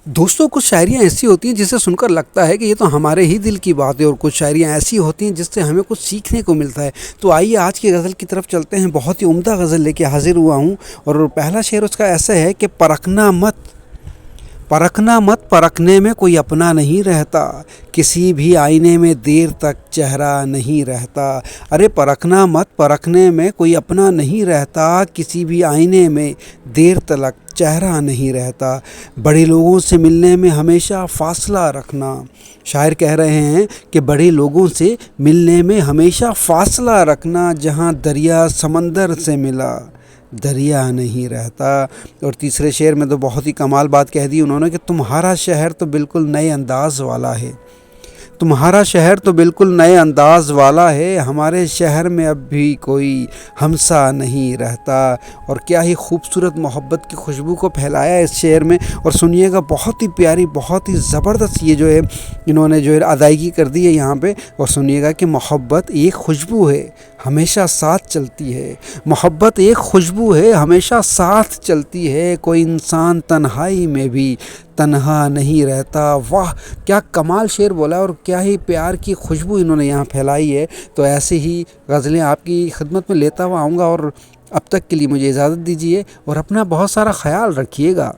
दोस्तों, कुछ शायरियाँ ऐसी होती हैं जिसे सुनकर लगता है कि ये तो हमारे ही दिल की बात है, और कुछ शायरियाँ ऐसी होती हैं जिससे हमें कुछ सीखने को मिलता है। तो आइए आज की गज़ल की तरफ चलते हैं। बहुत ही उम्दा गज़ल लेके हाजिर हुआ हूँ, और पहला शेर उसका ऐसा है कि परखना मत, परखने में कोई अपना नहीं रहता, किसी भी आईने में देर तक चेहरा नहीं रहता। अरे परखना मत, परखने में कोई अपना नहीं रहता, किसी भी आईने में देर तक चेहरा नहीं रहता। बड़े लोगों से मिलने में हमेशा फासला रखना। शायर कह रहे हैं कि बड़े लोगों से मिलने में हमेशा फासला रखना, जहाँ दरिया समंदर से मिला दरिया नहीं रहता। और तीसरे शेर में तो बहुत ही कमाल बात कह दी उन्होंने कि तुम्हारा शहर तो बिल्कुल नए अंदाज वाला है, तुम्हारा शहर तो बिल्कुल नए अंदाज वाला है, हमारे शहर में अब भी कोई हमसा नहीं रहता। और क्या ही खूबसूरत मोहब्बत की खुशबू को फैलाया इस शेर में। और सुनिएगा, बहुत ही प्यारी, बहुत ही ज़बरदस्त ये जो है इन्होंने जो है अदायगी कर दी है यहाँ पे। और सुनिएगा कि मोहब्बत एक खुशबू है, हमेशा साथ चलती है। मोहब्बत एक खुशबू है, हमेशा साथ चलती है, कोई इंसान तन्हाई में भी तन्हा नहीं रहता। वाह, क्या कमाल शेर बोला, और क्या ही प्यार की खुशबू इन्होंने यहाँ फैलाई है। तो ऐसे ही गज़लें आपकी खिदमत में लेता हुआ आऊँगा, और अब तक के लिए मुझे इजाज़त दीजिए और अपना बहुत सारा ख्याल रखिएगा।